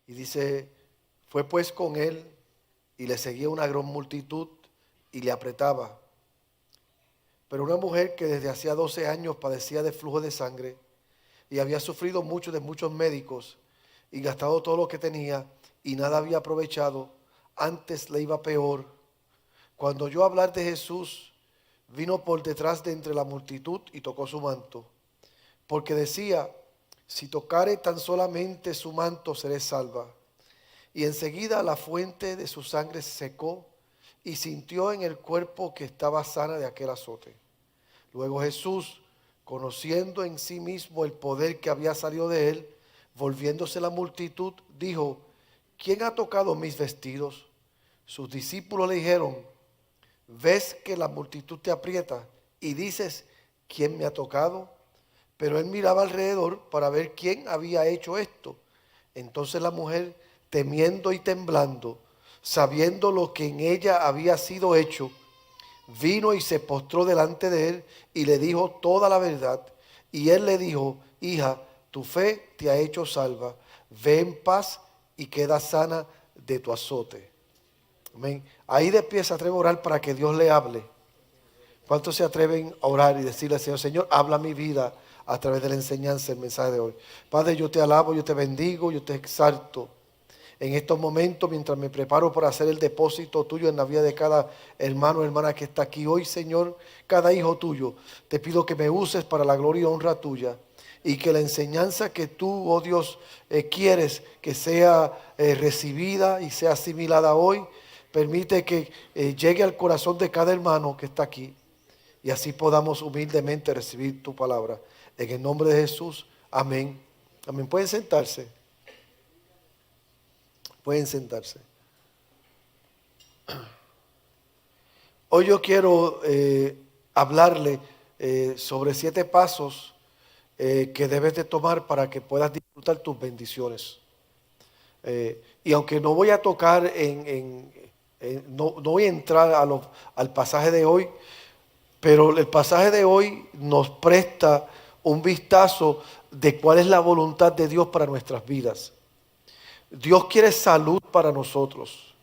Y dice, fue pues con él y le seguía una gran multitud y le apretaba. Pero una mujer que desde hacía 12 años padecía de flujo de sangre y había sufrido mucho de muchos médicos y gastado todo lo que tenía y nada había aprovechado, antes le iba peor. Cuando oyó hablar de Jesús, vino por detrás de entre la multitud y tocó su manto, porque decía, si tocare tan solamente su manto, seré salva. Y enseguida la fuente de su sangre se secó y sintió en el cuerpo que estaba sana de aquel azote. Luego Jesús, conociendo en sí mismo el poder que había salido de él, volviéndose la multitud, dijo, ¿quién ha tocado mis vestidos? Sus discípulos le dijeron, ¿ves que la multitud te aprieta y dices, ¿quién me ha tocado? Pero él miraba alrededor para ver quién había hecho esto. Entonces la mujer, temiendo y temblando, sabiendo lo que en ella había sido hecho, vino y se postró delante de él y le dijo toda la verdad. Y él le dijo, hija, tu fe te ha hecho salva. Ve en paz y queda sana de tu azote. Amén. Ahí de pie se atreve a orar para que Dios le hable. ¿Cuántos se atreven a orar y decirle al Señor, Señor, habla mi vida a través de la enseñanza, el mensaje de hoy? Padre, yo te alabo, yo te bendigo, yo te exalto. En estos momentos, mientras me preparo para hacer el depósito tuyo en la vida de cada hermano o hermana que está aquí hoy, Señor, cada hijo tuyo, te pido que me uses para la gloria y honra tuya. Y que la enseñanza que tú, oh Dios, quieres que sea recibida y sea asimilada hoy, permite que llegue al corazón de cada hermano que está aquí. Y así podamos humildemente recibir tu palabra. En el nombre de Jesús, amén. Amén. Pueden sentarse. Pueden sentarse. Hoy yo quiero hablarle sobre 7 pasos que debes de tomar para que puedas disfrutar tus bendiciones. Y aunque no voy a tocar no voy a entrar al pasaje de hoy, pero el pasaje de hoy nos presta un vistazo de cuál es la voluntad de Dios para nuestras vidas. Dios quiere salud para nosotros.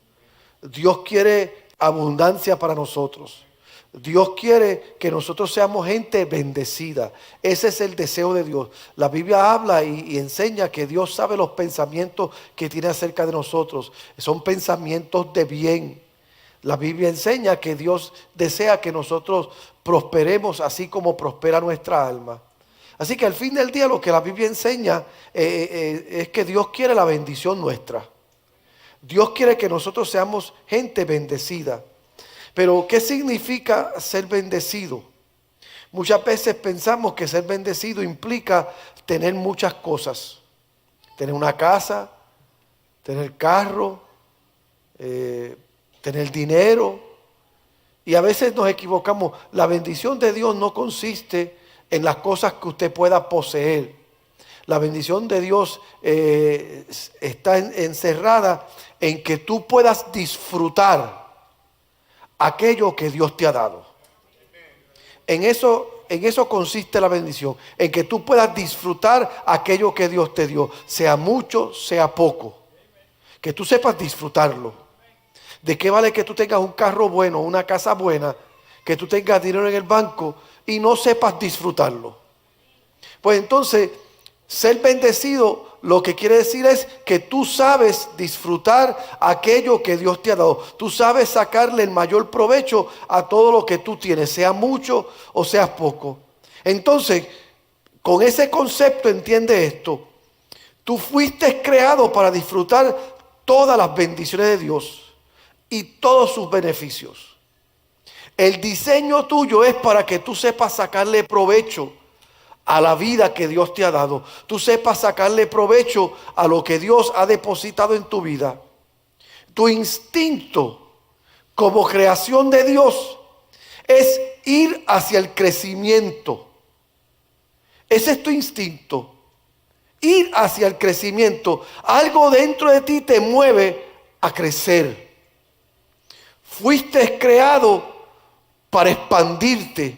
Dios quiere abundancia para nosotros. Dios quiere que nosotros seamos gente bendecida. Ese es el deseo de Dios. La Biblia habla y enseña que Dios sabe los pensamientos que tiene acerca de nosotros. Son pensamientos de bien. La Biblia enseña que Dios desea que nosotros prosperemos así como prospera nuestra alma. Así que al fin del día lo que la Biblia enseña es que Dios quiere la bendición nuestra. Dios quiere que nosotros seamos gente bendecida. Pero ¿qué significa ser bendecido? Muchas veces pensamos que ser bendecido implica tener muchas cosas. Tener una casa, tener carro, tener dinero. Y a veces nos equivocamos. La bendición de Dios no consiste en las cosas que usted pueda poseer. La bendición de Dios está encerrada en que tú puedas disfrutar aquello que Dios te ha dado. En eso consiste la bendición, en que tú puedas disfrutar aquello que Dios te dio, sea mucho, sea poco. Que tú sepas disfrutarlo. ¿De qué vale que tú tengas un carro bueno, una casa buena, que tú tengas dinero en el banco y no sepas disfrutarlo? Pues entonces, ser bendecido lo que quiere decir es que tú sabes disfrutar aquello que Dios te ha dado. Tú sabes sacarle el mayor provecho a todo lo que tú tienes, sea mucho o sea poco. Entonces, con ese concepto entiende esto. Tú fuiste creado para disfrutar todas las bendiciones de Dios y todos sus beneficios. El diseño tuyo es para que tú sepas sacarle provecho a la vida que Dios te ha dado. Tú sepas sacarle provecho a lo que Dios ha depositado en tu vida. Tu instinto como creación de Dios es ir hacia el crecimiento. Ese es tu instinto. Ir hacia el crecimiento. Algo dentro de ti te mueve a crecer. Fuiste creado para expandirte.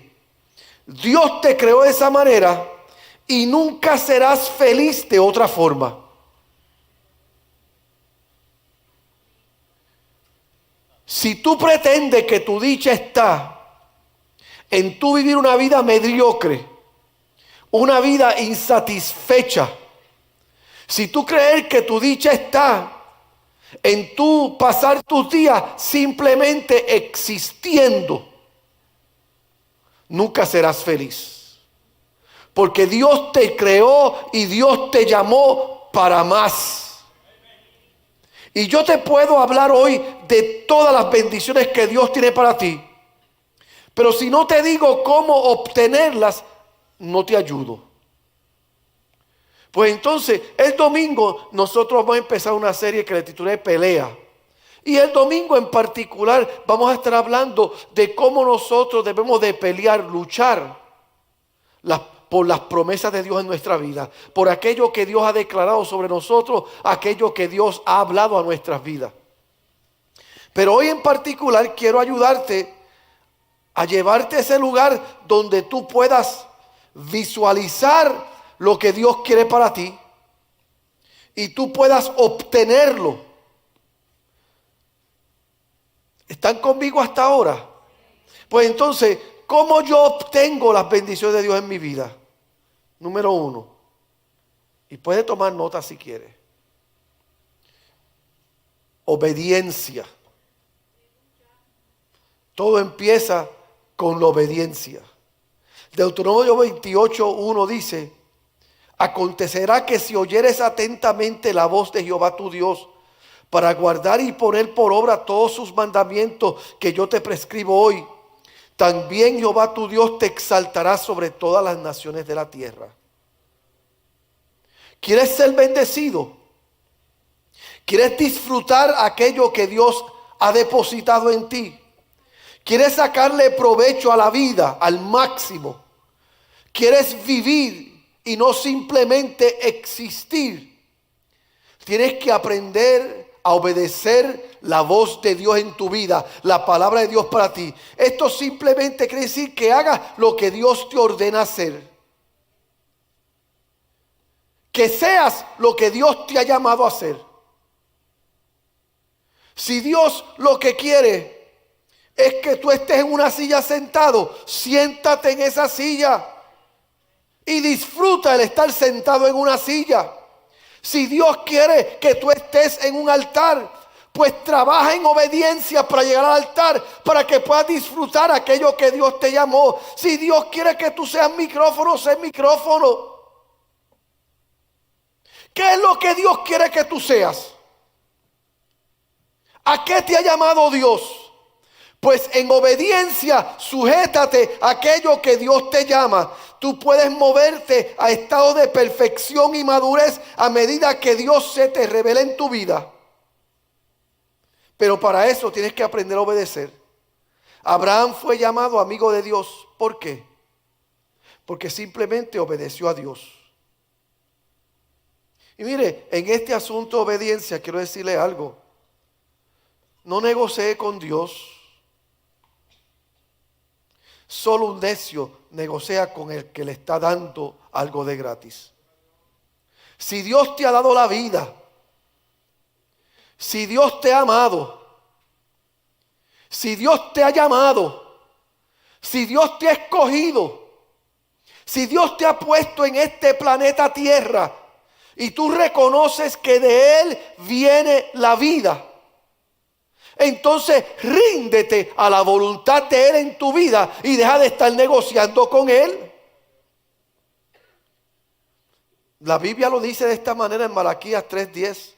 Dios te creó de esa manera y nunca serás feliz de otra forma. Si tú pretendes que tu dicha está en tú vivir una vida mediocre, una vida insatisfecha, si tú crees que tu dicha está en tú pasar tus días simplemente existiendo, nunca serás feliz. Porque Dios te creó y Dios te llamó para más. Y yo te puedo hablar hoy de todas las bendiciones que Dios tiene para ti. Pero si no te digo cómo obtenerlas, no te ayudo. Pues entonces, el domingo nosotros vamos a empezar una serie que le titulé Pelea. Y el domingo en particular vamos a estar hablando de cómo nosotros debemos de pelear, luchar por las promesas de Dios en nuestra vida, por aquello que Dios ha declarado sobre nosotros, aquello que Dios ha hablado a nuestras vidas. Pero hoy en particular quiero ayudarte a llevarte a ese lugar donde tú puedas visualizar lo que Dios quiere para ti y tú puedas obtenerlo. ¿Están conmigo hasta ahora? Pues entonces, ¿cómo yo obtengo las bendiciones de Dios en mi vida? Número 1, y puede tomar nota si quiere: obediencia. Todo empieza con la obediencia. Deuteronomio 28:1 dice: acontecerá que si oyeres atentamente la voz de Jehová tu Dios, para guardar y poner por obra todos sus mandamientos que yo te prescribo hoy, también Jehová tu Dios te exaltará sobre todas las naciones de la tierra. ¿Quieres ser bendecido? ¿Quieres disfrutar aquello que Dios ha depositado en ti? ¿Quieres sacarle provecho a la vida al máximo? ¿Quieres vivir y no simplemente existir? Tienes que aprender a obedecer la voz de Dios en tu vida, la palabra de Dios para ti. Esto simplemente quiere decir que hagas lo que Dios te ordena hacer. Que seas lo que Dios te ha llamado a hacer. Si Dios lo que quiere es que tú estés en una silla sentado, siéntate en esa silla y disfruta el estar sentado en una silla. Si Dios quiere que tú estés en un altar, pues trabaja en obediencia para llegar al altar, para que puedas disfrutar aquello que Dios te llamó. Si Dios quiere que tú seas micrófono, sé micrófono. ¿Qué es lo que Dios quiere que tú seas? ¿A qué te ha llamado Dios? Pues en obediencia, sujétate a aquello que Dios te llama. Tú puedes moverte a estado de perfección y madurez a medida que Dios se te revela en tu vida. Pero para eso tienes que aprender a obedecer. Abraham fue llamado amigo de Dios. ¿Por qué? Porque simplemente obedeció a Dios. Y mire, en este asunto de obediencia quiero decirle algo. No negocie con Dios. Solo un necio negocia con el que le está dando algo de gratis. Si Dios te ha dado la vida, si Dios te ha amado, si Dios te ha llamado, si Dios te ha escogido, si Dios te ha puesto en este planeta Tierra y tú reconoces que de Él viene la vida, entonces ríndete a la voluntad de Él en tu vida y deja de estar negociando con Él. La Biblia lo dice de esta manera en Malaquías 3:10.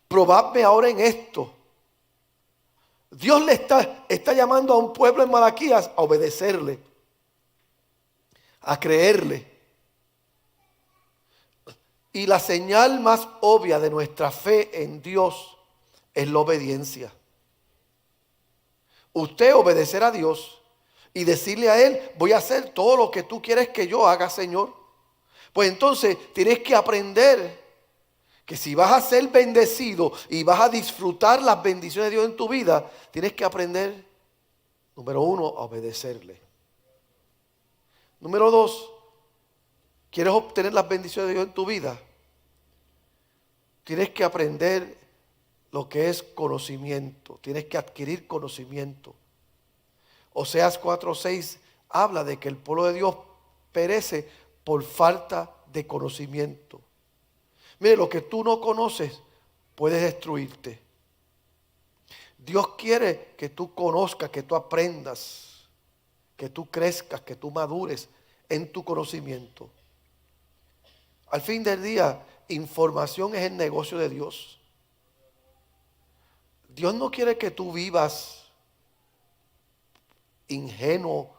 Probadme ahora en esto. Dios le está llamando a un pueblo en Malaquías a obedecerle, a creerle. Y la señal más obvia de nuestra fe en Dios es la obediencia. Usted obedecer a Dios y decirle a Él: voy a hacer todo lo que tú quieres que yo haga, Señor. Pues entonces tienes que aprender que si vas a ser bendecido y vas a disfrutar las bendiciones de Dios en tu vida, tienes que aprender, número 1, a obedecerle. Número 2, ¿quieres obtener las bendiciones de Dios en tu vida? Tienes que aprender lo que es conocimiento. Tienes que adquirir conocimiento. Oseas 4:6 habla de que el pueblo de Dios perece por falta de conocimiento. Mire, lo que tú no conoces puede destruirte. Dios quiere que tú conozcas, que tú aprendas, que tú crezcas, que tú madures en tu conocimiento. Al fin del día, información es el negocio de Dios. Dios no quiere que tú vivas ingenuo,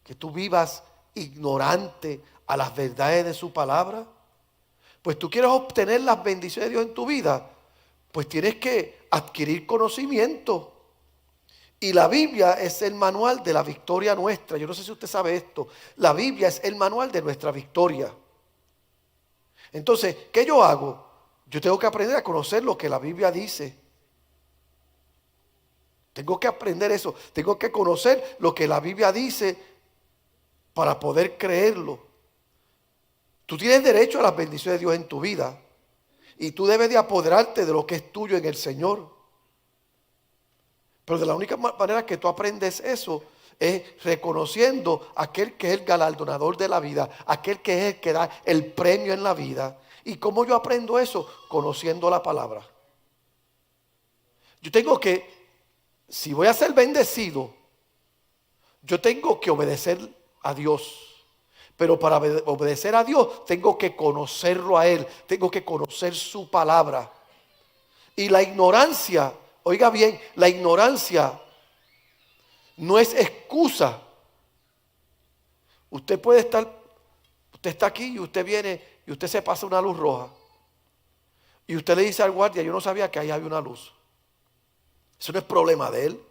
que tú vivas ignorante a las verdades de su palabra. Pues tú quieres obtener las bendiciones de Dios en tu vida, pues tienes que adquirir conocimiento. Y la Biblia es el manual de la victoria nuestra. Yo no sé si usted sabe esto. La Biblia es el manual de nuestra victoria. Entonces, ¿qué yo hago? Yo tengo que aprender a conocer lo que la Biblia dice. Tengo que aprender eso. Tengo que conocer lo que la Biblia dice para poder creerlo. Tú tienes derecho a las bendiciones de Dios en tu vida. Y tú debes de apoderarte de lo que es tuyo en el Señor. Pero de la única manera que tú aprendes eso es reconociendo a aquel que es el galardonador de la vida, aquel que es el que da el premio en la vida. ¿Y cómo yo aprendo eso? Conociendo la palabra. Yo tengo que, si voy a ser bendecido, yo tengo que obedecer a Dios. Pero para obedecer a Dios tengo que conocerlo a Él, tengo que conocer su palabra. Y la ignorancia, oiga bien, la ignorancia no es excusa. Usted puede estar, usted está aquí y usted viene y usted se pasa una luz roja. Y usted le dice al guardia, yo no sabía que ahí había una luz. Eso no es problema de él.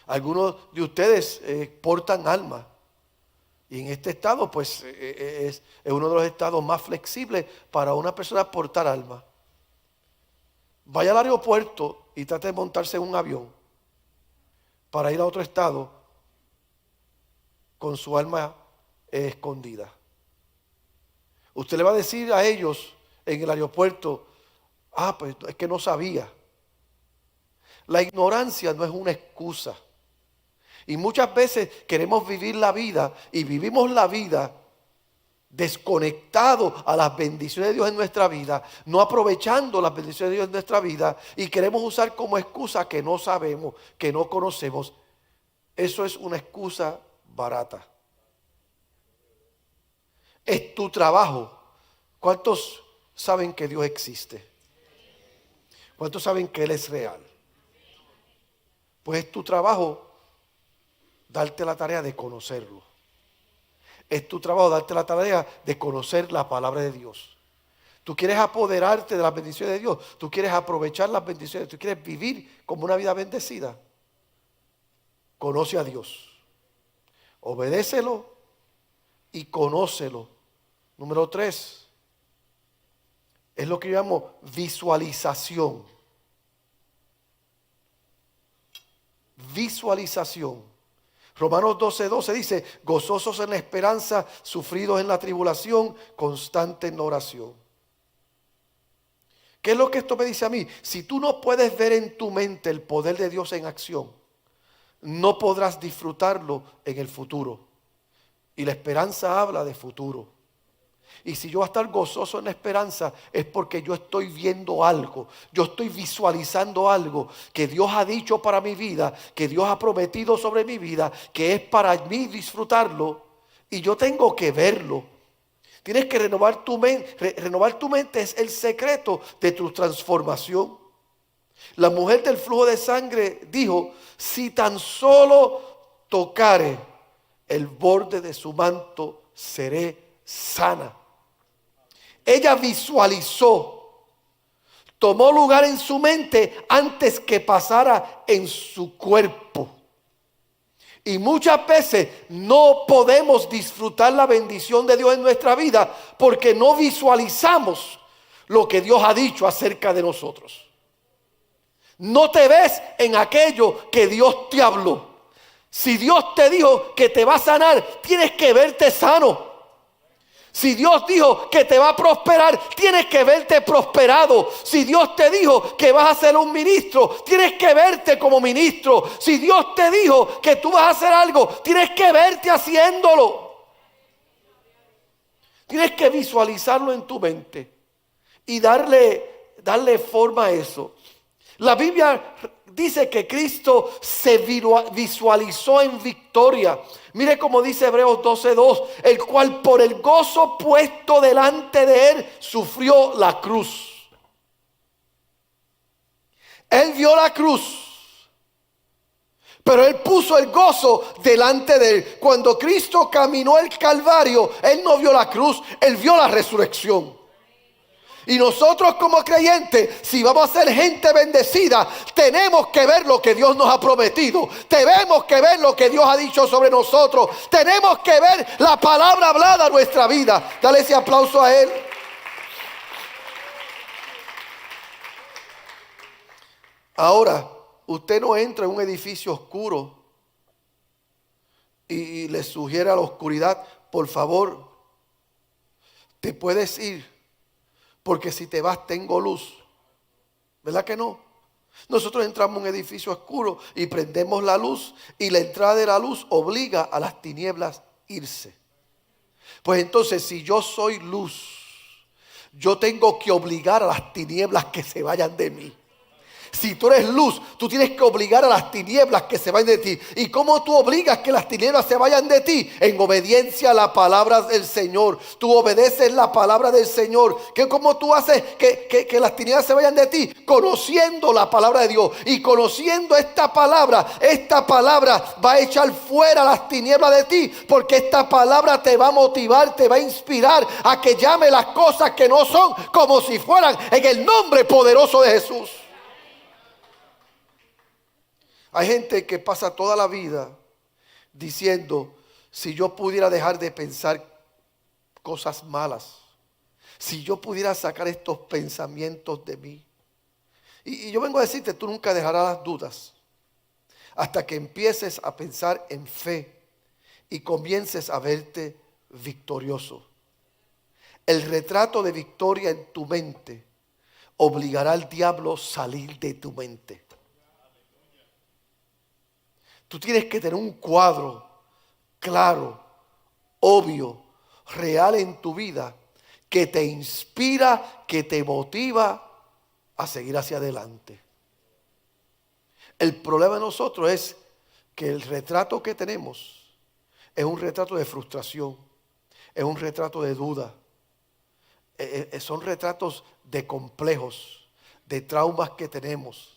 Algunos de ustedes portan armas. Y en este estado, pues, es uno de los estados más flexibles para una persona portar armas. Vaya al aeropuerto y trate de montarse en un avión para ir a otro estado con su arma escondida. Usted le va a decir a ellos en el aeropuerto, pues es que no sabía. La ignorancia no es una excusa. Y muchas veces queremos vivir la vida y vivimos la vida desconectados a las bendiciones de Dios en nuestra vida, no aprovechando las bendiciones de Dios en nuestra vida y queremos usar como excusa que no sabemos, que no conocemos. Eso es una excusa barata. Es tu trabajo. ¿Cuántos saben que Dios existe? ¿Cuántos saben que Él es real? Pues es tu trabajo darte la tarea de conocerlo. Es tu trabajo darte la tarea de conocer la palabra de Dios. Tú quieres apoderarte de las bendiciones de Dios. Tú quieres aprovechar las bendiciones. Tú quieres vivir como una vida bendecida. Conoce a Dios. Obedécelo y conócelo. Número 3. Es lo que yo llamo visualización. Visualización. Romanos 12:12 dice, gozosos en la esperanza, sufridos en la tribulación, constantes en la oración. ¿Qué es lo que esto me dice a mí? Si tú no puedes ver en tu mente el poder de Dios en acción, no podrás disfrutarlo en el futuro. Y la esperanza habla de futuro. Y si yo voy a estar gozoso en la esperanza es porque yo estoy viendo algo, yo estoy visualizando algo que Dios ha dicho para mi vida, que Dios ha prometido sobre mi vida, que es para mí disfrutarlo y yo tengo que verlo. Tienes que renovar tu mente. Renovar tu mente es el secreto de tu transformación. La mujer del flujo de sangre dijo, si tan solo tocare el borde de su manto, seré sana. Ella visualizó, tomó lugar en su mente antes que pasara en su cuerpo. Y muchas veces no podemos disfrutar la bendición de Dios en nuestra vida porque no visualizamos lo que Dios ha dicho acerca de nosotros. No te ves en aquello que Dios te habló. Si Dios te dijo que te va a sanar, tienes que verte sano. Si Dios dijo que te va a prosperar, tienes que verte prosperado. Si Dios te dijo que vas a ser un ministro, tienes que verte como ministro. Si Dios te dijo que tú vas a hacer algo, tienes que verte haciéndolo. Tienes que visualizarlo en tu mente y darle forma a eso. La Biblia dice que Cristo se visualizó en victoria. Mire cómo dice Hebreos 12:2, el cual por el gozo puesto delante de él sufrió la cruz. Él vio la cruz, pero él puso el gozo delante de él. Cuando Cristo caminó el Calvario, él no vio la cruz, él vio la resurrección. Y nosotros como creyentes, si vamos a ser gente bendecida, tenemos que ver lo que Dios nos ha prometido. Tenemos que ver lo que Dios ha dicho sobre nosotros. Tenemos que ver la palabra hablada en nuestra vida. Dale ese aplauso a Él. Ahora, usted no entra en un edificio oscuro y le sugiere a la oscuridad, por favor, te puedes ir. Porque si te vas tengo luz. ¿Verdad que no? Nosotros entramos en un edificio oscuro y prendemos la luz. Y la entrada de la luz obliga a las tinieblas irse. Pues entonces si yo soy luz, yo tengo que obligar a las tinieblas que se vayan de mí. Si tú eres luz, tú tienes que obligar a las tinieblas que se vayan de ti. ¿Y cómo tú obligas que las tinieblas se vayan de ti? En obediencia a la palabra del Señor. Tú obedeces la palabra del Señor. ¿Cómo tú haces que las tinieblas se vayan de ti? Conociendo la palabra de Dios. Y conociendo esta palabra va a echar fuera las tinieblas de ti. Porque esta palabra te va a motivar, te va a inspirar a que llame las cosas que no son como si fueran, en el nombre poderoso de Jesús. Hay gente que pasa toda la vida diciendo, si yo pudiera dejar de pensar cosas malas, si yo pudiera sacar estos pensamientos de mí. Y yo vengo a decirte, tú nunca dejarás las dudas hasta que empieces a pensar en fe y comiences a verte victorioso. El retrato de victoria en tu mente obligará al diablo a salir de tu mente. Tú tienes que tener un cuadro claro, obvio, real en tu vida que te inspira, que te motiva a seguir hacia adelante. El problema de nosotros es que el retrato que tenemos es un retrato de frustración, es un retrato de duda, son retratos de complejos, de traumas que tenemos.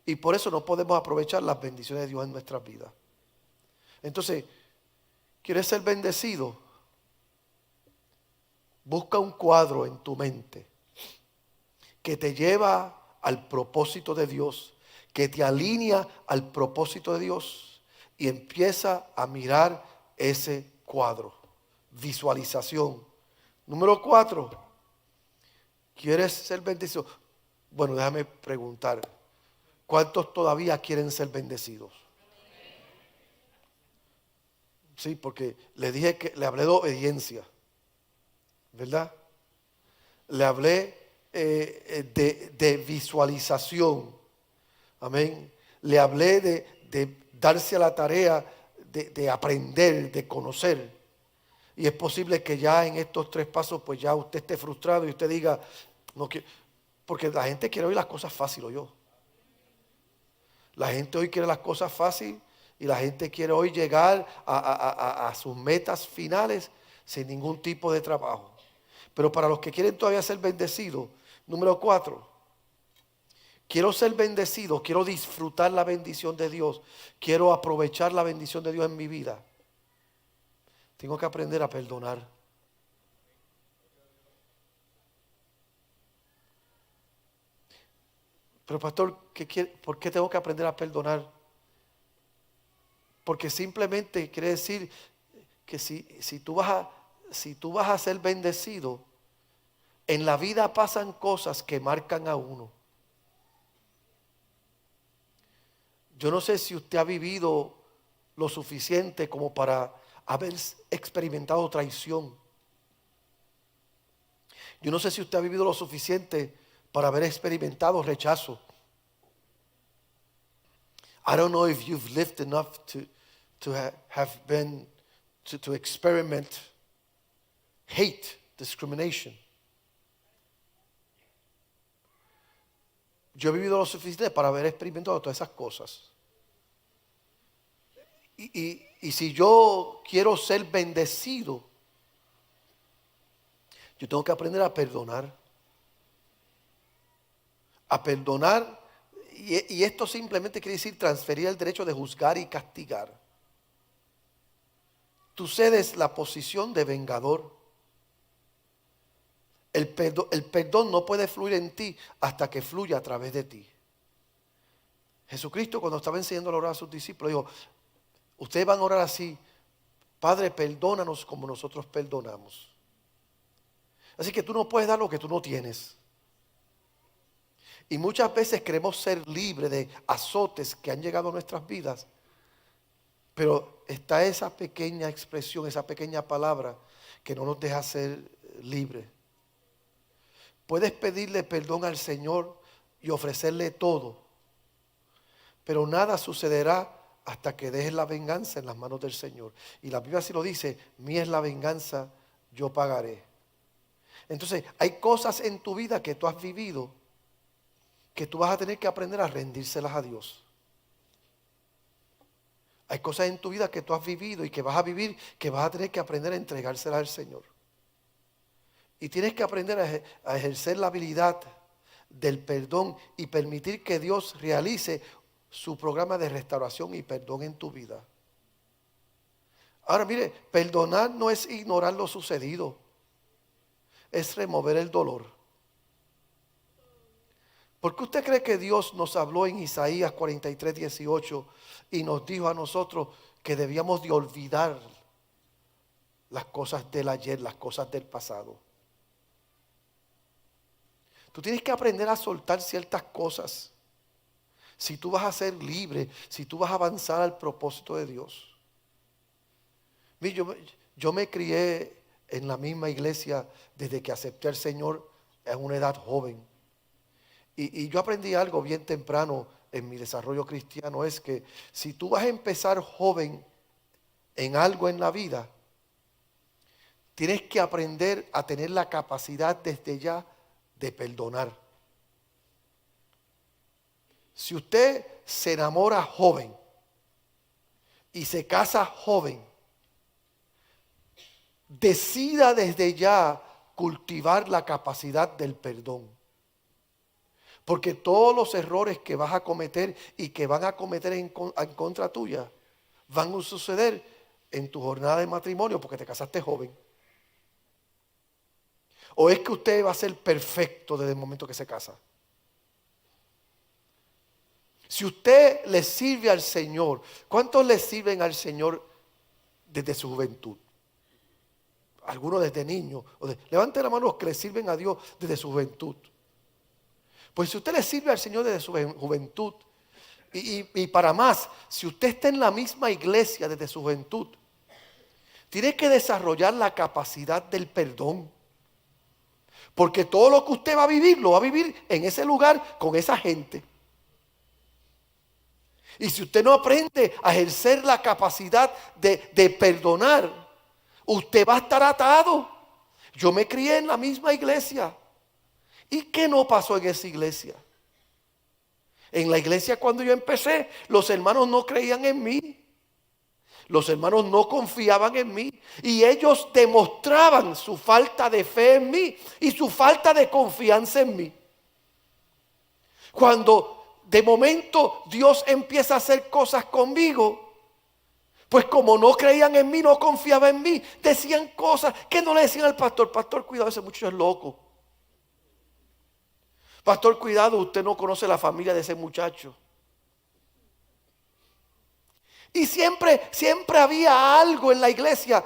Y por eso no podemos aprovechar las bendiciones de Dios en nuestras vidas. Entonces, ¿quieres ser bendecido? Busca un cuadro en tu mente que te lleva al propósito de Dios, que te alinea al propósito de Dios y empieza a mirar ese cuadro. Visualización. Número 4. ¿Quieres ser bendecido? Bueno, déjame preguntar. ¿Cuántos todavía quieren ser bendecidos? Sí, porque le dije que le hablé de obediencia, ¿verdad? Le hablé de visualización, amén. Le hablé de darse a la tarea de aprender, de conocer. Y es posible que ya en estos 3 pasos, pues ya usted esté frustrado y usted diga, no quiero, porque la gente quiere oír las cosas fáciles, yo. La gente hoy quiere las cosas fáciles y la gente quiere hoy llegar a sus metas finales sin ningún tipo de trabajo. Pero para los que quieren todavía ser bendecidos, número 4, quiero ser bendecido, quiero disfrutar la bendición de Dios, quiero aprovechar la bendición de Dios en mi vida. Tengo que aprender a perdonar. Pero pastor, ¿por qué tengo que aprender a perdonar? Porque simplemente quiere decir que si tú vas a ser bendecido, en la vida pasan cosas que marcan a uno. Yo no sé si usted ha vivido lo suficiente como para haber experimentado traición. Yo no sé si usted ha vivido lo suficiente para haber experimentado rechazo. I don't know if you've lived enough to experiment hate, discrimination. Yo he vivido lo suficiente para haber experimentado todas esas cosas. Y si yo quiero ser bendecido, yo tengo que aprender a perdonar. A perdonar. Y esto simplemente quiere decir transferir el derecho de juzgar y castigar. Tú cedes la posición de vengador. El perdón no puede fluir en ti hasta que fluya a través de ti. Jesucristo, cuando estaba enseñando a orar a sus discípulos, dijo: ustedes van a orar así: Padre, perdónanos como nosotros perdonamos. Así que tú no puedes dar lo que tú no tienes. Y muchas veces queremos ser libres de azotes que han llegado a nuestras vidas. Pero está esa pequeña expresión, esa pequeña palabra que no nos deja ser libres. Puedes pedirle perdón al Señor y ofrecerle todo, pero nada sucederá hasta que dejes la venganza en las manos del Señor. Y la Biblia así lo dice: mía es la venganza, yo pagaré. Entonces hay cosas en tu vida que tú has vivido que tú vas a tener que aprender a rendírselas a Dios. Hay cosas en tu vida que tú has vivido y que vas a vivir que vas a tener que aprender a entregárselas al Señor. Y tienes que aprender a ejercer la habilidad del perdón y permitir que Dios realice su programa de restauración y perdón en tu vida. Ahora mire, perdonar no es ignorar lo sucedido, es remover el dolor. ¿Por qué usted cree que Dios nos habló en Isaías 43:18 y nos dijo a nosotros que debíamos de olvidar las cosas del ayer, las cosas del pasado? Tú tienes que aprender a soltar ciertas cosas si tú vas a ser libre, si tú vas a avanzar al propósito de Dios. Mira, yo me crié en la misma iglesia desde que acepté al Señor en una edad joven. Y yo aprendí algo bien temprano en mi desarrollo cristiano: es que si tú vas a empezar joven en algo en la vida, tienes que aprender a tener la capacidad desde ya de perdonar. Si usted se enamora joven y se casa joven, decida desde ya cultivar la capacidad del perdón. Porque todos los errores que vas a cometer y que van a cometer en contra tuya van a suceder en tu jornada de matrimonio porque te casaste joven. ¿O es que usted va a ser perfecto desde el momento que se casa? Si usted le sirve al Señor, ¿cuántos le sirven al Señor desde su juventud? Algunos desde niños. Levante la mano los que le sirven a Dios desde su juventud. Pues si usted le sirve al Señor desde su juventud, y para más, si usted está en la misma iglesia desde su juventud, tiene que desarrollar la capacidad del perdón. Porque todo lo que usted va a vivir, lo va a vivir en ese lugar con esa gente. Y si usted no aprende a ejercer la capacidad de perdonar, usted va a estar atado. Yo me crié en la misma iglesia. ¿Y qué no pasó en esa iglesia? En la iglesia cuando yo empecé, los hermanos no creían en mí. Los hermanos no confiaban en mí. Y ellos demostraban su falta de fe en mí y su falta de confianza en mí. Cuando de momento Dios empieza a hacer cosas conmigo, pues como no creían en mí, no confiaban en mí, decían cosas que no le decían al pastor: pastor, cuidado, ese muchacho es loco. Pastor, cuidado, usted no conoce la familia de ese muchacho. Y siempre había algo en la iglesia.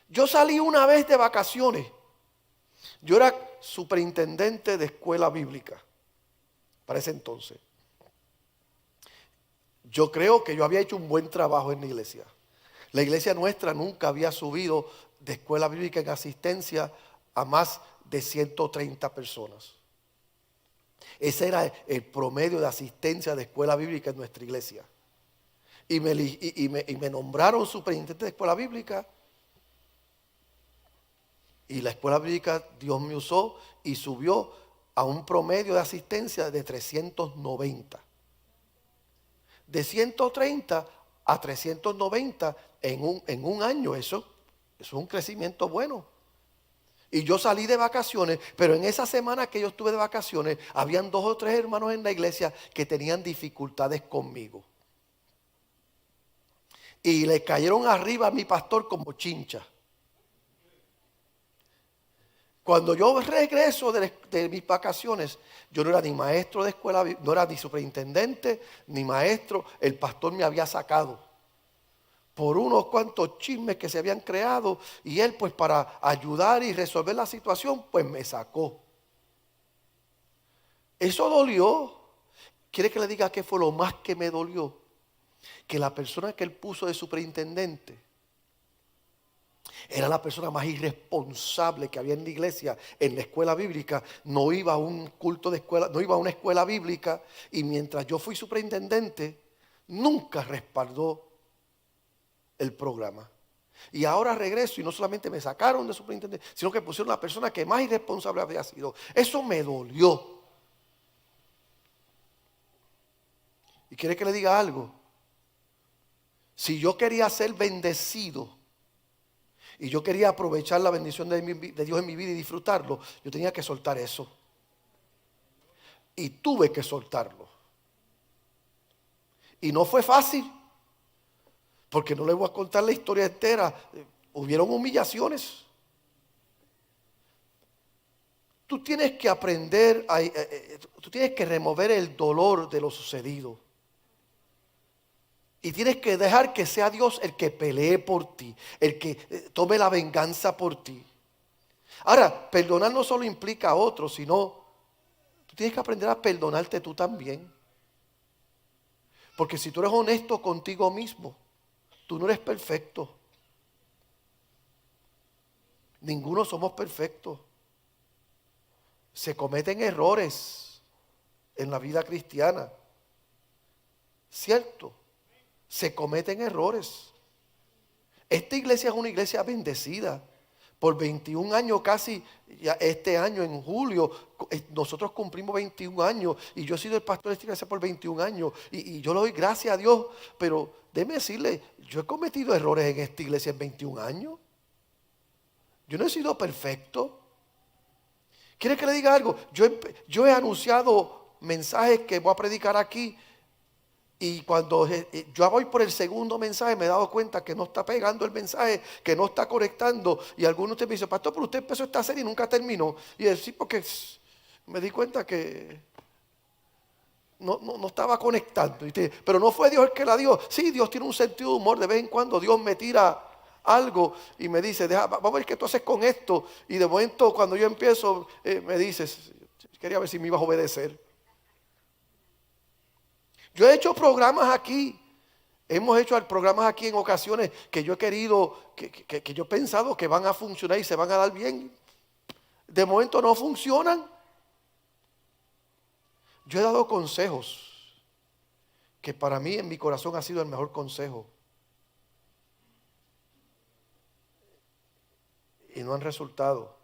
Yo salí una vez de vacaciones. Yo era superintendente de escuela bíblica para ese entonces. Yo creo que yo había hecho un buen trabajo en la iglesia. La iglesia nuestra nunca había subido de escuela bíblica en asistencia a más de 130 personas. Ese era el promedio de asistencia de escuela bíblica en nuestra iglesia. Y me nombraron superintendente de escuela bíblica. Y la escuela bíblica Dios me usó y subió a un promedio de asistencia de 390. De 130 a 390 en un año, eso es un crecimiento bueno. Y yo salí de vacaciones, pero en esa semana que yo estuve de vacaciones, habían 2 o 3 hermanos en la iglesia que tenían dificultades conmigo. Y le cayeron arriba a mi pastor como chincha. Cuando yo regreso de mis vacaciones, yo no era ni maestro de escuela, no era ni superintendente, ni maestro. El pastor me había sacado por unos cuantos chismes que se habían creado. Y él, pues para ayudar y resolver la situación, pues me sacó. Eso dolió. ¿Quiere que le diga qué fue lo más que me dolió? Que la persona que él puso de superintendente era la persona más irresponsable que había en la iglesia, en la escuela bíblica. No iba a un culto de escuela, no iba a una escuela bíblica. Y mientras yo fui superintendente, nunca respaldó el programa. Y ahora regreso y no solamente me sacaron de superintendente, sino que pusieron a la persona que más irresponsable había sido. Eso me dolió. ¿Y quiere que le diga algo? Si yo quería ser bendecido, y yo quería aprovechar la bendición de Dios en mi vida y disfrutarlo, yo tenía que soltar eso. Y tuve que soltarlo. Y no fue fácil, porque no le voy a contar la historia entera. Hubieron humillaciones. Tú tienes que aprender, tú tienes que remover el dolor de lo sucedido. Y tienes que dejar que sea Dios el que pelee por ti, el que tome la venganza por ti. Ahora, perdonar no solo implica a otros, sino tú tienes que aprender a perdonarte tú también. Porque si tú eres honesto contigo mismo, tú no eres perfecto. Ninguno somos perfectos. Se cometen errores en la vida cristiana. ¿Cierto? Se cometen errores. Esta iglesia es una iglesia bendecida. Por 21 años casi, ya este año en julio, nosotros cumplimos 21 años y yo he sido el pastor de esta iglesia por 21 años y yo le doy gracias a Dios, pero déjeme decirle, yo he cometido errores en esta iglesia en 21 años. Yo no he sido perfecto. ¿Quiere que le diga algo? Yo he anunciado mensajes que voy a predicar aquí. Y cuando yo voy por el segundo mensaje me he dado cuenta que no está pegando el mensaje, que no está conectando. Y algunos de ustedes me dicen, pastor, pero usted empezó esta serie y nunca terminó. Y yo sí, porque me di cuenta que no estaba conectando. Pero no fue Dios el que la dio. Sí, Dios tiene un sentido de humor. De vez en cuando Dios me tira algo y me dice, vamos a ver qué tú haces con esto. Y de momento cuando yo empiezo me dices, quería ver si me ibas a obedecer. Yo he hecho programas aquí, hemos hecho programas aquí en ocasiones que yo he querido, que yo he pensado que van a funcionar y se van a dar bien. De momento no funcionan. Yo he dado consejos que para mí en mi corazón ha sido el mejor consejo. Y no han resultado.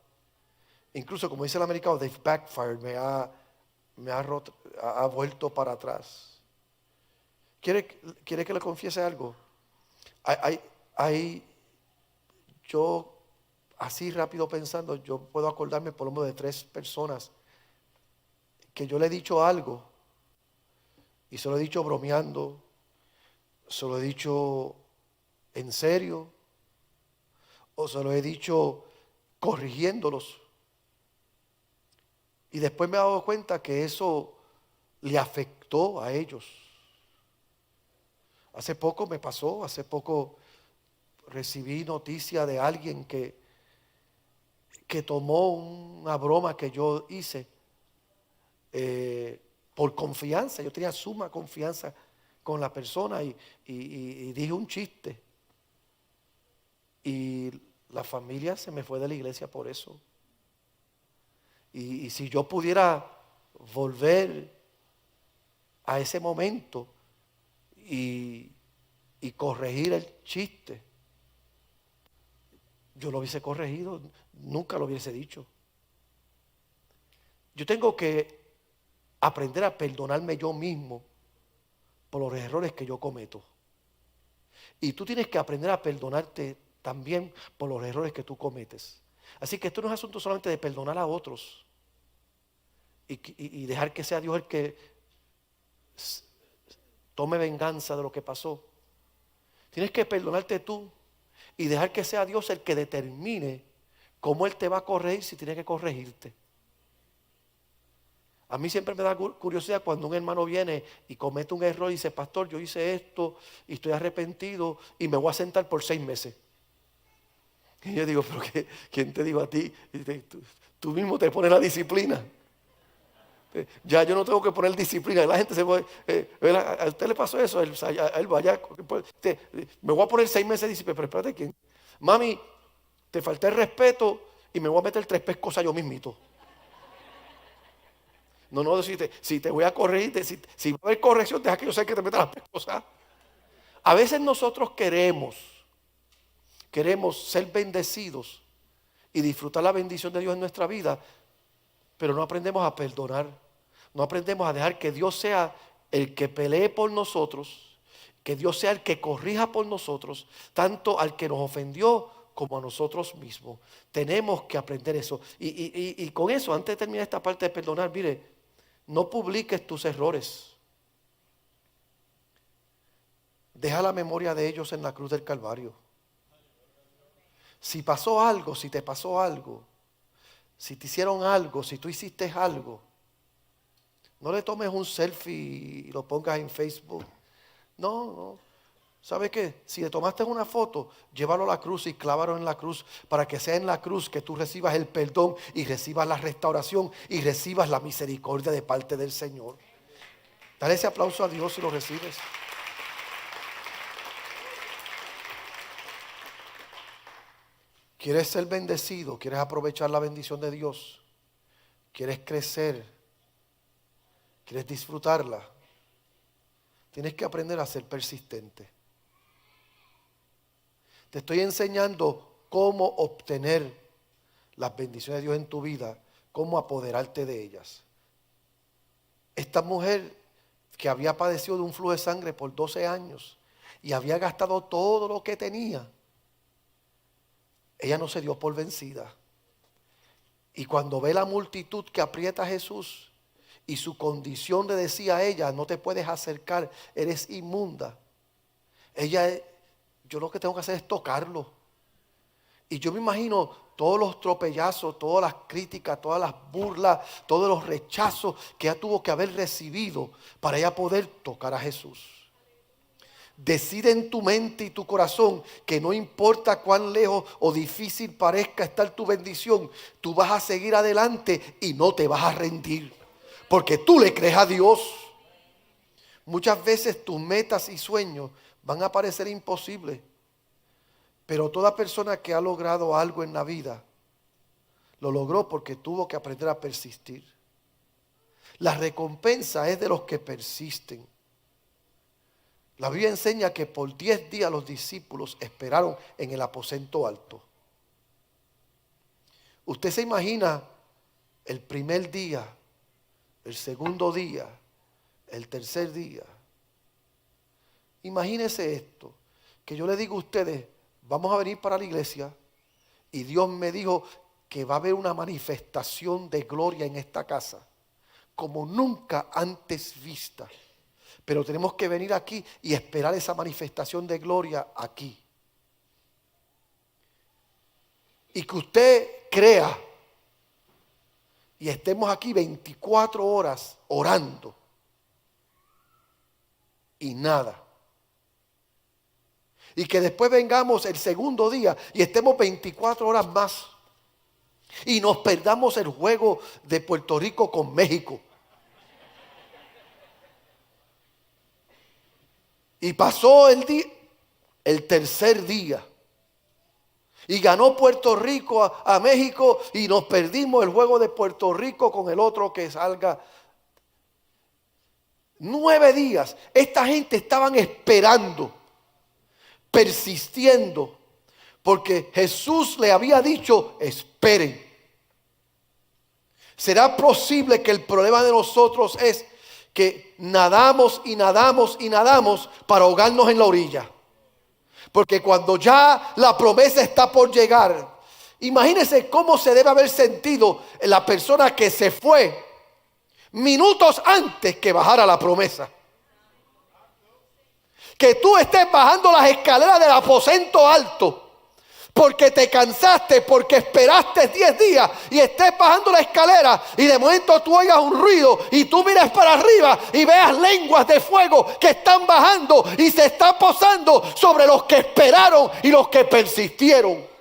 Incluso como dice el americano, they've backfired, ha vuelto para atrás. ¿Quiere que le confiese algo? Yo, así rápido pensando, yo puedo acordarme por lo menos de 3 personas que yo le he dicho algo y se lo he dicho bromeando, se lo he dicho en serio o se lo he dicho corrigiéndolos. Y después me he dado cuenta que eso le afectó a ellos. Hace poco me pasó, hace poco recibí noticia de alguien que tomó una broma que yo hice por confianza. Yo tenía suma confianza con la persona y dije un chiste. Y La familia se me fue de la iglesia por eso. Y si yo pudiera volver a ese momento y corregir el chiste, yo lo hubiese corregido, nunca lo hubiese dicho. Yo tengo que aprender a perdonarme yo mismo por los errores que yo cometo. Y tú tienes que aprender a perdonarte también por los errores que tú cometes. Así que esto no es asunto solamente de perdonar a otros y dejar que sea Dios el que tome venganza de lo que pasó. Tienes que perdonarte tú y dejar que sea Dios el que determine cómo Él te va a corregir si tiene que corregirte. A mí siempre me da curiosidad cuando un hermano viene y comete un error y dice: pastor, yo hice esto y estoy arrepentido y me voy a sentar por 6 meses. Y yo digo: pero ¿quién te dijo a ti? Tú mismo te pones la disciplina. Ya yo no tengo que poner disciplina. La gente se puede, ¿a usted le pasó eso? A él vaya, me voy a poner 6 meses de disciplina. Pero espérate, ¿quién? Mami, te falté el respeto y me voy a meter 3 pescosas yo mismito. No, si te voy a corregir, si va a haber corrección, deja que yo sé que te metas las pescosas. A veces nosotros queremos ser bendecidos y disfrutar la bendición de Dios en nuestra vida, pero no aprendemos a perdonar. No aprendemos a dejar que Dios sea el que pelee por nosotros, que Dios sea el que corrija por nosotros, tanto al que nos ofendió como a nosotros mismos. Tenemos que aprender eso. Y con eso, antes de terminar esta parte de perdonar, mire, no publiques tus errores. Deja la memoria de ellos en la cruz del Calvario. Si pasó algo, si te pasó algo, si te hicieron algo, si tú hiciste algo, no le tomes un selfie y lo pongas en Facebook. No. ¿Sabe qué? Si le tomaste una foto, llévalo a la cruz y clávalo en la cruz, para que sea en la cruz que tú recibas el perdón y recibas la restauración y recibas la misericordia de parte del Señor. Dale ese aplauso a Dios si lo recibes. ¿Quieres ser bendecido? ¿Quieres aprovechar la bendición de Dios? ¿Quieres crecer? ¿Quieres disfrutarla? Tienes que aprender a ser persistente. Te estoy enseñando cómo obtener las bendiciones de Dios en tu vida, cómo apoderarte de ellas. Esta mujer que había padecido de un flujo de sangre por 12 años y había gastado todo lo que tenía, ella no se dio por vencida. Y cuando ve la multitud que aprieta a Jesús y su condición le decía a ella: no te puedes acercar, eres inmunda. Yo lo que tengo que hacer es tocarlo. Y yo me imagino todos los tropellazos, todas las críticas, todas las burlas, todos los rechazos que ella tuvo que haber recibido para ella poder tocar a Jesús. Decide en tu mente y tu corazón que no importa cuán lejos o difícil parezca estar tu bendición, tú vas a seguir adelante y no te vas a rendir, porque tú le crees a Dios. Muchas veces tus metas y sueños van a parecer imposibles, pero toda persona que ha logrado algo en la vida lo logró porque tuvo que aprender a persistir. La recompensa es de los que persisten. La Biblia enseña que por 10 días los discípulos esperaron en el aposento alto. Usted se imagina el primer día, el segundo día, el tercer día. Imagínese esto, que yo le digo a ustedes: vamos a venir para la iglesia, y Dios me dijo que va a haber una manifestación de gloria en esta casa, como nunca antes vista. Pero tenemos que venir aquí y esperar esa manifestación de gloria aquí. Y que usted crea y estemos aquí 24 horas orando y nada. Y que después vengamos el segundo día y estemos 24 horas más y nos perdamos el juego de Puerto Rico con México. Y pasó el tercer día Y ganó Puerto Rico a México y nos perdimos el juego de Puerto Rico con el otro que salga. 9 días. Esta gente estaban esperando, persistiendo, porque Jesús le había dicho, esperen. ¿Será posible que el problema de nosotros es que nadamos y nadamos y nadamos para ahogarnos en la orilla? Porque cuando ya la promesa está por llegar, imagínense cómo se debe haber sentido la persona que se fue minutos antes que bajara la promesa. Que tú estés bajando las escaleras del aposento alto porque te cansaste, porque esperaste 10 días y estés bajando la escalera y de momento tú oigas un ruido y tú mires para arriba y veas lenguas de fuego que están bajando y se están posando sobre los que esperaron y los que persistieron.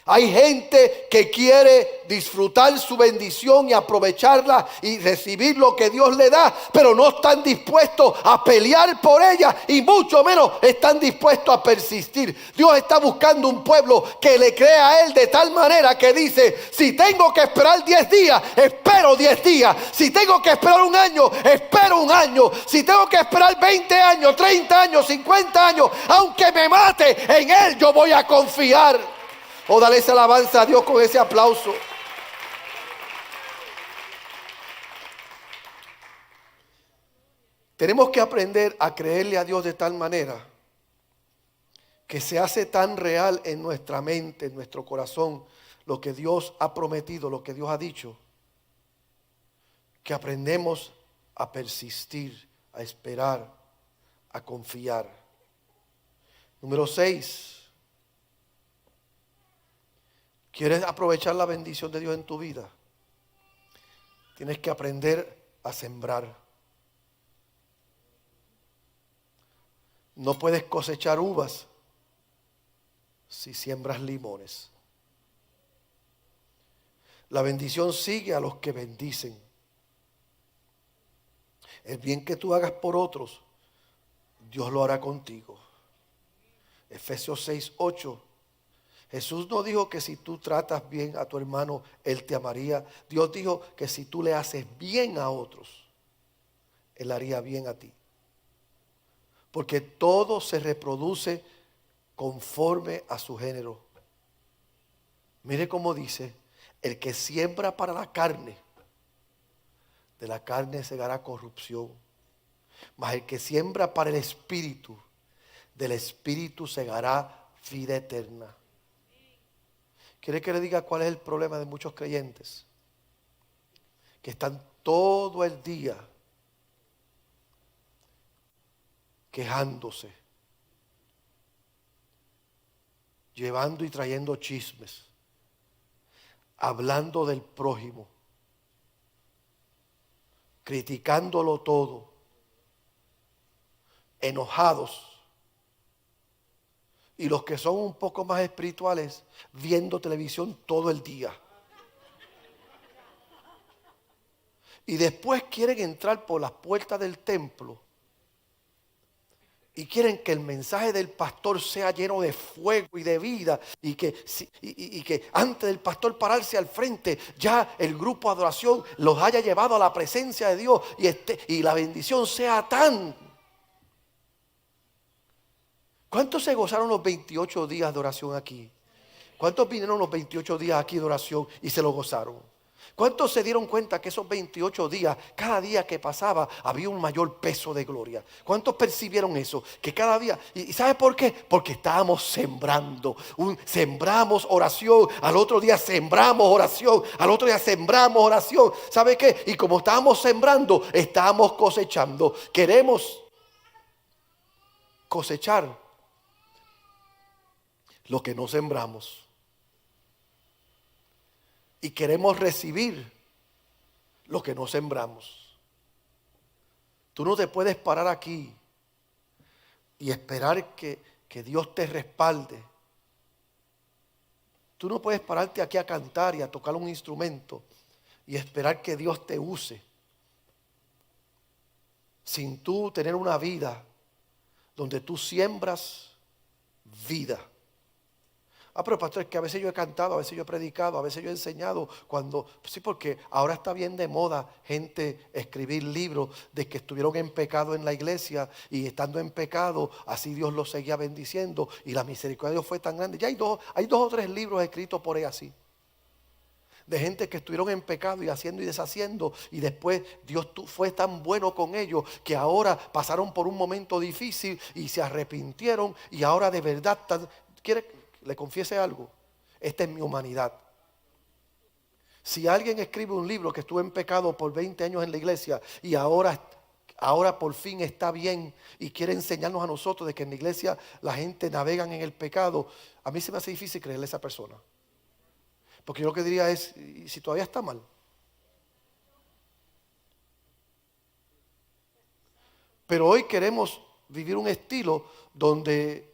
Hay gente que quiere disfrutar su bendición y aprovecharla y recibir lo que Dios le da, pero no están dispuestos a pelear por ella y mucho menos están dispuestos a persistir. Dios está buscando un pueblo que le crea a Él de tal manera que dice, si tengo que esperar 10 días, espero 10 días. Si tengo que esperar un año, espero un año. Si tengo que esperar 20 años, 30 años, 50 años, aunque me mate, en Él yo voy a confiar. O dale esa alabanza a Dios con ese aplauso. Tenemos que aprender a creerle a Dios de tal manera que se hace tan real en nuestra mente, en nuestro corazón, lo que Dios ha prometido, lo que Dios ha dicho, que aprendemos a persistir, a esperar, a confiar. Número 6. ¿Quieres aprovechar la bendición de Dios en tu vida? Tienes que aprender a sembrar. No puedes cosechar uvas si siembras limones. La bendición sigue a los que bendicen. El bien que tú hagas por otros, Dios lo hará contigo. Efesios 6:8. Jesús no dijo que si tú tratas bien a tu hermano, Él te amaría. Dios dijo que si tú le haces bien a otros, Él haría bien a ti. Porque todo se reproduce conforme a su género. Mire cómo dice, el que siembra para la carne, de la carne segará corrupción. Mas el que siembra para el espíritu, del espíritu segará vida eterna. ¿Quiere que le diga cuál es el problema de muchos creyentes? Que están todo el día quejándose, llevando y trayendo chismes, hablando del prójimo, criticándolo todo, enojados. Y los que son un poco más espirituales, viendo televisión todo el día. Y después quieren entrar por las puertas del templo y quieren que el mensaje del pastor sea lleno de fuego y de vida y que antes del pastor pararse al frente ya el grupo de adoración los haya llevado a la presencia de Dios y la bendición sea tan. ¿Cuántos se gozaron los 28 días de oración aquí? ¿Cuántos vinieron los 28 días aquí de oración y se lo gozaron? ¿Cuántos se dieron cuenta que esos 28 días, cada día que pasaba, había un mayor peso de gloria? ¿Cuántos percibieron eso? Que cada día, ¿y sabe por qué? Porque estábamos sembrando. Sembramos oración, al otro día sembramos oración, al otro día sembramos oración. ¿Sabe qué? Y como estábamos sembrando, estábamos cosechando. Queremos cosechar lo que no sembramos. Y queremos recibir lo que no sembramos. Tú no te puedes parar aquí y esperar que Dios te respalde. Tú no puedes pararte aquí a cantar y a tocar un instrumento y esperar que Dios te use sin tú tener una vida donde tú siembras vida. Pero pastor, es que a veces yo he cantado, a veces yo he predicado, a veces yo he enseñado. Sí, porque ahora está bien de moda gente escribir libros de que estuvieron en pecado en la iglesia y estando en pecado, así Dios los seguía bendiciendo y la misericordia de Dios fue tan grande. Ya hay dos o tres libros escritos por ahí así. De gente que estuvieron en pecado y haciendo y deshaciendo, y después Dios fue tan bueno con ellos que ahora pasaron por un momento difícil y se arrepintieron y ahora de verdad ¿quiere que le confiese algo? Esta es mi humanidad. Si alguien escribe un libro que estuvo en pecado por 20 años en la iglesia y ahora por fin está bien y quiere enseñarnos a nosotros de que en la iglesia la gente navega en el pecado, a mí se me hace difícil creerle a esa persona. Porque yo lo que diría es, ¿y si todavía está mal? Pero hoy queremos vivir un estilo donde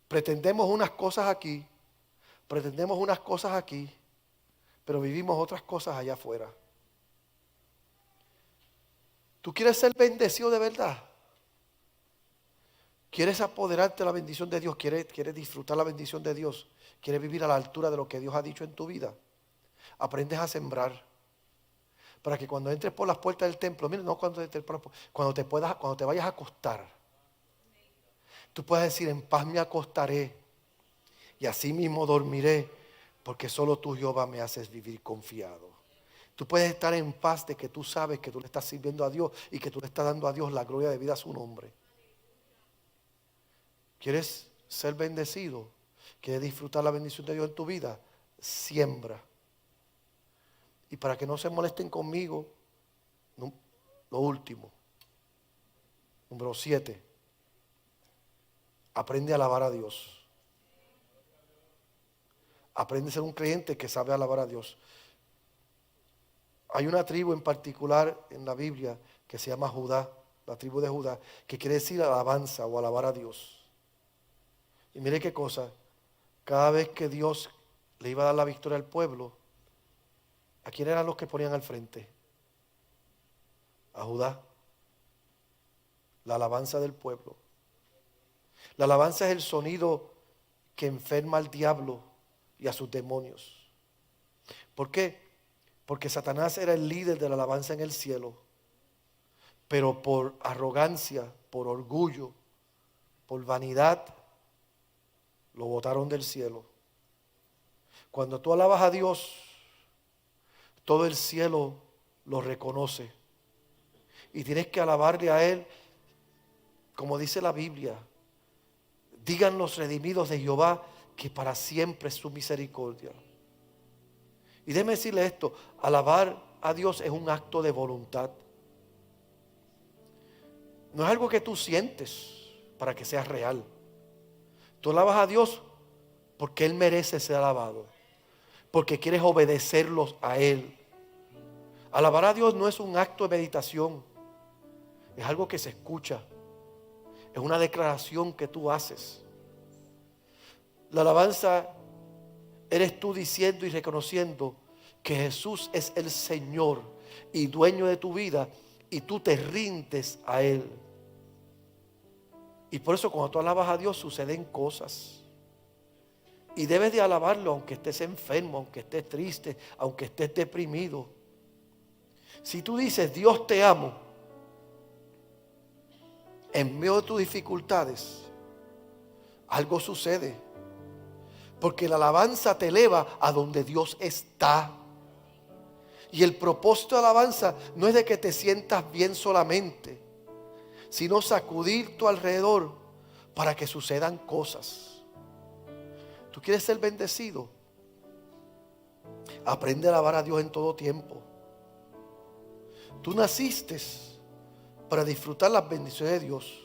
pretendemos unas cosas aquí, pero vivimos otras cosas allá afuera. ¿Tú quieres ser bendecido de verdad? ¿Quieres apoderarte de la bendición de Dios? ¿Quieres disfrutar la bendición de Dios? ¿Quieres vivir a la altura de lo que Dios ha dicho en tu vida? Aprendes a sembrar. Para que cuando entres por las puertas del templo, mira, no cuando entres por las puertas, cuando te vayas a acostar, tú puedas decir, en paz me acostaré y así mismo dormiré, porque solo tú, Jehová, me haces vivir confiado. Tú puedes estar en paz de que tú sabes que tú le estás sirviendo a Dios y que tú le estás dando a Dios la gloria de vida a su nombre. ¿Quieres ser bendecido? ¿Quieres disfrutar la bendición de Dios en tu vida? Siembra. Y para que no se molesten conmigo, lo último, número 7, aprende a alabar a Dios. Aprende a ser un creyente que sabe alabar a Dios. Hay una tribu en particular en la Biblia que se llama Judá, la tribu de Judá, que quiere decir alabanza o alabar a Dios. Y mire qué cosa, cada vez que Dios le iba a dar la victoria al pueblo, ¿a quién eran los que ponían al frente? A Judá. La alabanza del pueblo. La alabanza es el sonido que enferma al diablo y a sus demonios. ¿Por qué? Porque Satanás era el líder de la alabanza en el cielo, pero por arrogancia, por orgullo, por vanidad, lo botaron del cielo. Cuando tú alabas a Dios, todo el cielo lo reconoce. Y tienes que alabarle a Él, como dice la Biblia. Digan los redimidos de Jehová que para siempre es su misericordia. Y déjeme decirle esto, alabar a Dios es un acto de voluntad. No es algo que tú sientes para que sea real. Tú alabas a Dios porque Él merece ser alabado, porque quieres obedecerlos a Él. Alabar a Dios no es un acto de meditación, es algo que se escucha, es una declaración que tú haces. La alabanza eres tú diciendo y reconociendo que Jesús es el Señor y dueño de tu vida y tú te rindes a Él. Y por eso cuando tú alabas a Dios suceden cosas. Y debes de alabarlo aunque estés enfermo, aunque estés triste, aunque estés deprimido. Si tú dices, Dios te amo, en medio de tus dificultades, algo sucede. Porque la alabanza te eleva a donde Dios está. Y el propósito de la alabanza no es de que te sientas bien solamente, sino sacudir tu alrededor para que sucedan cosas. ¿Tú quieres ser bendecido? Aprende a alabar a Dios en todo tiempo. Tú naciste para disfrutar las bendiciones de Dios.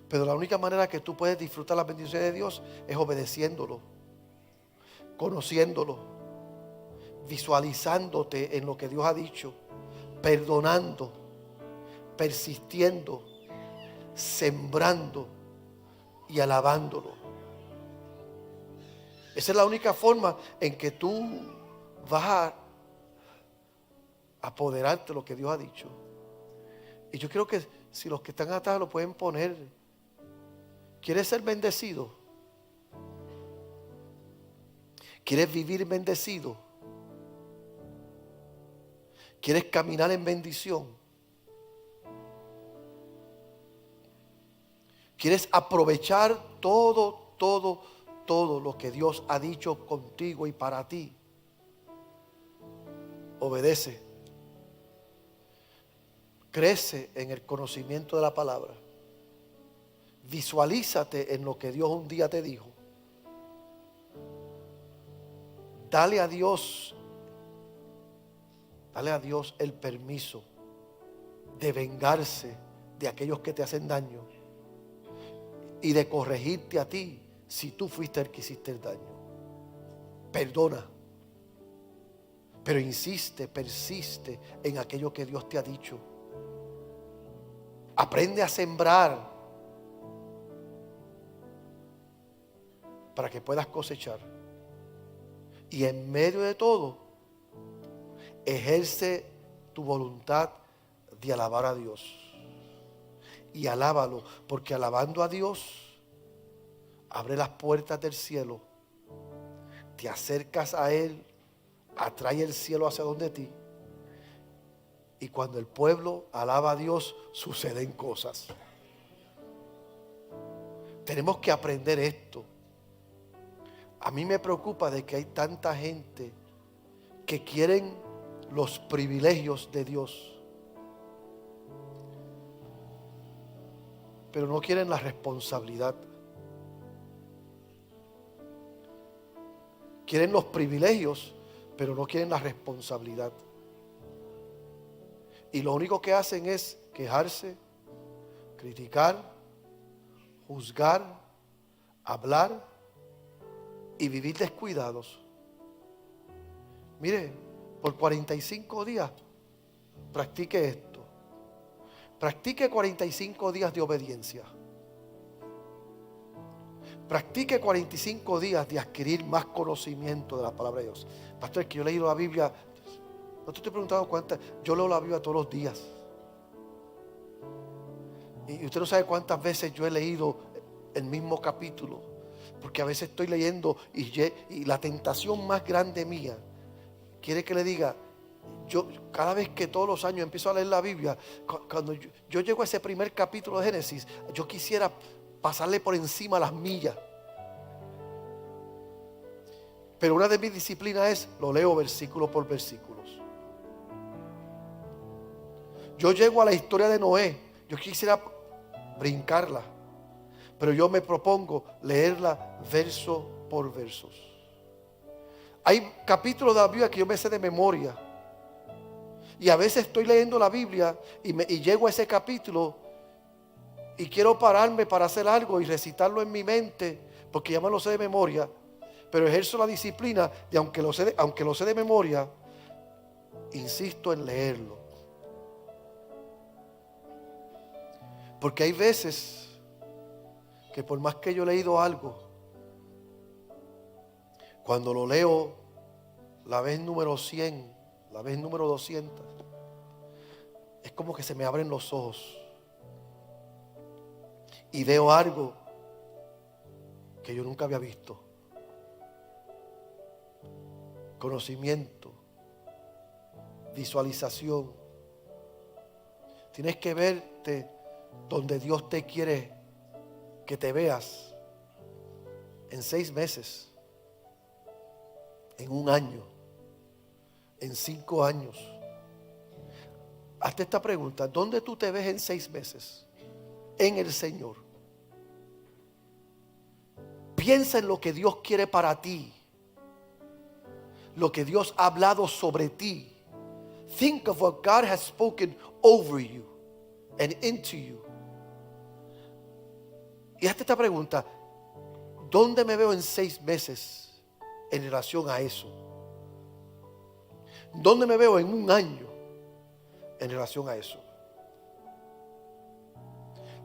Pero la única manera que tú puedes disfrutar las bendiciones de Dios es obedeciéndolo, conociéndolo, visualizándote en lo que Dios ha dicho, perdonando, persistiendo, sembrando y alabándolo. Esa es la única forma en que tú vas a apoderarte de lo que Dios ha dicho. Y yo creo que si los que están atrás lo pueden poner. ¿Quieres ser bendecido? ¿Quieres vivir bendecido? ¿Quieres caminar en bendición? ¿Quieres aprovechar todo lo que Dios ha dicho contigo y para ti? Obedece. Crece en el conocimiento de la palabra. Visualízate en lo que Dios un día te dijo. Dale a Dios el permiso de vengarse de aquellos que te hacen daño y de corregirte a ti si tú fuiste el que hiciste el daño. Perdona, pero persiste en aquello que Dios te ha dicho. Aprende a sembrar para que puedas cosechar. Y en medio de todo, ejerce tu voluntad de alabar a Dios. Y alábalo, porque alabando a Dios, abre las puertas del cielo, te acercas a Él, atrae el cielo hacia donde ti. Y cuando el pueblo alaba a Dios, suceden cosas. Tenemos que aprender esto. A mí me preocupa de que hay tanta gente que quieren los privilegios de Dios, pero no quieren la responsabilidad. Quieren los privilegios, pero no quieren la responsabilidad. Y lo único que hacen es quejarse, criticar, juzgar, hablar y vivir descuidados. Mire, por 45 días practique esto. Practique 45 días de obediencia. Practique 45 días de adquirir más conocimiento de la palabra de Dios. Pastor, es que yo he leído la Biblia. No te estoy preguntando cuántas. Yo leo la Biblia todos los días. Y usted no sabe cuántas veces yo he leído el mismo capítulo. Porque a veces estoy leyendo y la tentación más grande mía quiere que le diga, yo cada vez que todos los años empiezo a leer la Biblia, cuando yo llego a ese primer capítulo de Génesis, yo quisiera pasarle por encima las millas. Pero una de mis disciplinas es, lo leo versículo por versículos. Yo llego a la historia de Noé, yo quisiera brincarla, pero yo me propongo leerla verso por versos. Hay capítulos de la Biblia que yo me sé de memoria. Y a veces estoy leyendo la Biblia y llego a ese capítulo y quiero pararme para hacer algo y recitarlo en mi mente, porque ya me lo sé de memoria. Pero ejerzo la disciplina de aunque lo sé de memoria, insisto en leerlo. Porque hay veces que por más que yo he leído algo, cuando lo leo la vez número 100, la vez número 200, es como que se me abren los ojos y veo algo que yo nunca había visto. Conocimiento, visualización. Tienes que verte donde Dios te quiere que te veas en 6 meses, en 1 año, en 5 años. Hazte esta pregunta: ¿dónde tú te ves en 6 meses? En el Señor. Piensa en lo que Dios quiere para ti, lo que Dios ha hablado sobre ti. Think of what God has spoken over you and into you. Y hazte esta pregunta: ¿dónde me veo en 6 meses en relación a eso? ¿Dónde me veo en 1 año en relación a eso?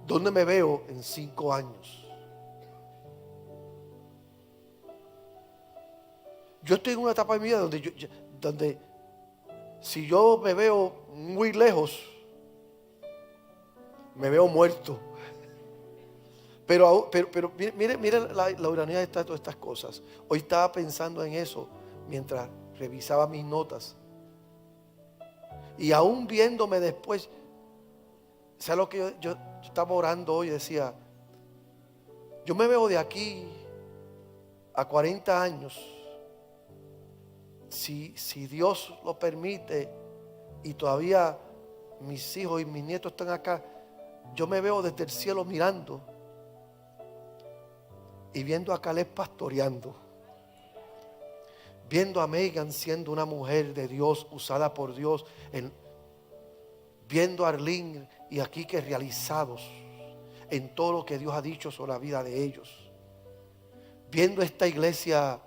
¿Dónde me veo en 5 años? Yo estoy en una etapa de mi vida donde si yo me veo muy lejos, me veo muerto. Pero mire la ironía de todas estas cosas. Hoy estaba pensando en eso mientras revisaba mis notas. Y aún viéndome después, ¿sabes lo que yo estaba orando hoy? Decía, yo me veo de aquí a 40 años, si Dios lo permite y todavía mis hijos y mis nietos están acá, yo me veo desde el cielo mirando y viendo a Caleb pastoreando, viendo a Megan siendo una mujer de Dios, usada por Dios, viendo a Arlene y a Quique realizados en todo lo que Dios ha dicho sobre la vida de ellos, viendo esta iglesia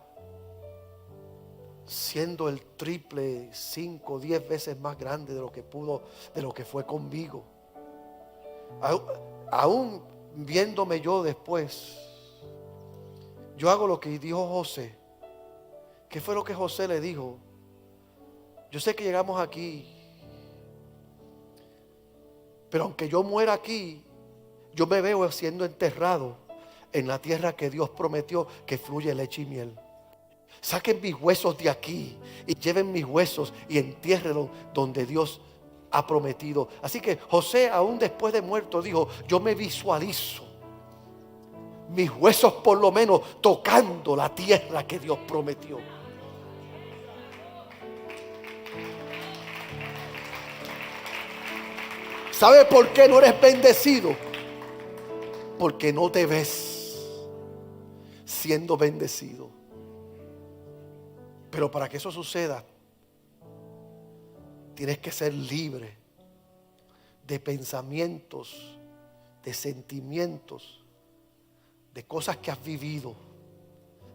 siendo el triple, 5, 10 veces más grande de lo que pudo, de lo que fue conmigo. Aún viéndome yo después, yo hago lo que dijo José. ¿Qué fue lo que José le dijo? Yo sé que llegamos aquí, pero aunque yo muera aquí, yo me veo siendo enterrado en la tierra que Dios prometió, que fluye leche y miel. Saquen mis huesos de aquí y lleven mis huesos y entiérrenlos donde Dios ha prometido. Así que José, aún después de muerto, dijo, yo me visualizo mis huesos por lo menos tocando la tierra que Dios prometió. ¿Sabe por qué no eres bendecido? Porque no te ves siendo bendecido. Pero para que eso suceda, tienes que ser libre de pensamientos, de sentimientos, de cosas que has vivido.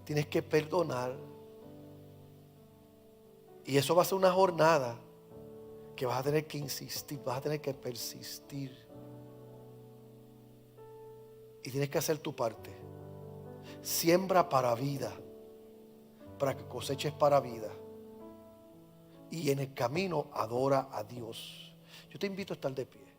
Tienes que perdonar. Y eso va a ser una jornada que vas a tener que insistir, vas a tener que persistir. Y tienes que hacer tu parte. Siembra para vida, para que coseches para vida. Y en el camino adora a Dios. Yo te invito a estar de pie.